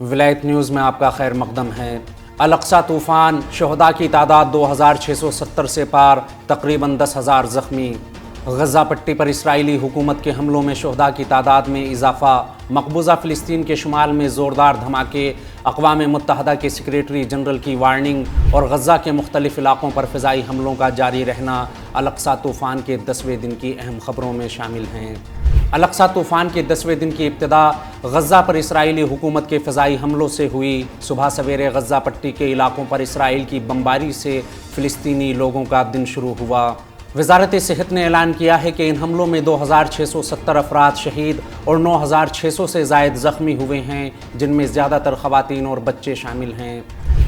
ولایت نیوز میں آپ کا خیر مقدم ہے۔ الاقصی طوفان، شہداء کی تعداد 2670 سے پار، تقریباً 10,000 زخمی۔ غزہ پٹی پر اسرائیلی حکومت کے حملوں میں شہداء کی تعداد میں اضافہ۔ مقبوضہ فلسطین کے شمال میں زوردار دھماکے، اقوام متحدہ کے سیکریٹری جنرل کی وارننگ اور غزہ کے مختلف علاقوں پر فضائی حملوں کا جاری رہنا الاقصی طوفان کے 10ویں دن کی اہم خبروں میں شامل ہیں۔ الاقصی طوفان کے 10ویں دن کی ابتدا غزہ پر اسرائیلی حکومت کے فضائی حملوں سے ہوئی۔ صبح سویرے غزہ پٹی کے علاقوں پر اسرائیل کی بمباری سے فلسطینی لوگوں کا دن شروع ہوا۔ وزارت صحت نے اعلان کیا ہے کہ ان حملوں میں 2670 افراد شہید اور 9600 سے زائد زخمی ہوئے ہیں، جن میں زیادہ تر خواتین اور بچے شامل ہیں۔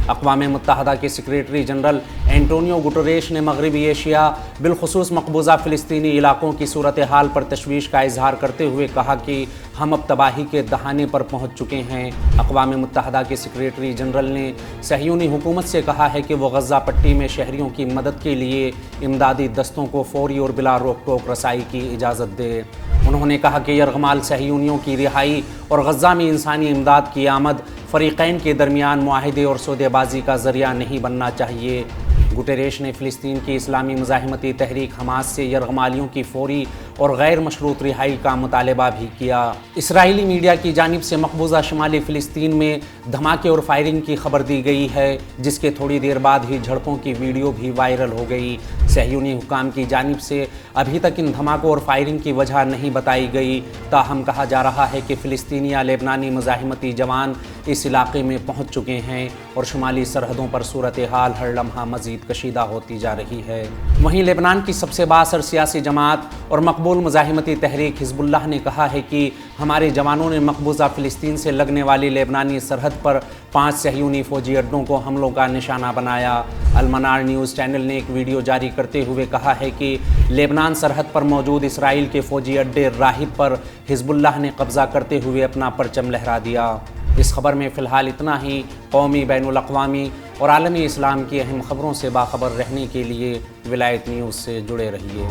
اقوام متحدہ کے سیکریٹری جنرل اینٹونیو گٹریش نے مغربی ایشیا بالخصوص مقبوضہ فلسطینی علاقوں کی صورتحال پر تشویش کا اظہار کرتے ہوئے کہا کہ ہم اب تباہی کے دہانے پر پہنچ چکے ہیں۔ اقوام متحدہ کے سیکریٹری جنرل نے صہیونی حکومت سے کہا ہے کہ وہ غزہ پٹی میں شہریوں کی مدد کے لیے امدادی دستوں کو فوری اور بلا روک ٹوک رسائی کی اجازت دے۔ انہوں نے کہا کہ یرغمال صہیونیوں کی رہائی اور غزہ میں انسانی امداد کی آمد فریقین کے درمیان معاہدے اور سودے بازی کا ذریعہ نہیں بننا چاہیے۔ گٹریش نے فلسطین کی اسلامی مزاحمتی تحریک حماس سے یرغمالیوں کی فوری اور غیر مشروط رہائی کا مطالبہ بھی کیا۔ اسرائیلی میڈیا کی جانب سے مقبوضہ شمالی فلسطین میں دھماکے اور فائرنگ کی خبر دی گئی ہے، جس کے تھوڑی دیر بعد ہی جھڑپوں کی ویڈیو بھی وائرل ہو گئی۔ صہیونی حکام کی جانب سے ابھی تک ان دھماکوں اور فائرنگ کی وجہ نہیں بتائی گئی، تاہم کہا جا رہا ہے کہ فلسطینی یا لبنانی مزاحمتی جوان اس علاقے میں پہنچ چکے ہیں اور شمالی سرحدوں پر صورتحال ہر لمحہ مزید کشیدہ ہوتی جا رہی ہے۔ وہیں لبنان کی سب سے بااثر سیاسی جماعت اور مقبول مزاحمتی تحریک حزب اللہ نے کہا ہے کہ ہمارے جوانوں نے مقبوضہ فلسطین سے لگنے والی لبنانی سرحد پر 5 صہیونی فوجی اڈوں کو حملوں کا نشانہ بنایا۔ المنار نیوز چینل نے ایک ویڈیو جاری کرتے ہوئے کہا ہے کہ لبنان سرحد پر موجود اسرائیل کے فوجی اڈے راہب پر حزب اللہ نے قبضہ کرتے ہوئے اپنا پرچم لہرا دیا۔ اس خبر میں فی الحال اتنا ہی۔ قومی، بین الاقوامی اور عالمی اسلام کی اہم خبروں سے باخبر رہنے کے لیے ولایت نیوز سے جڑے رہیے۔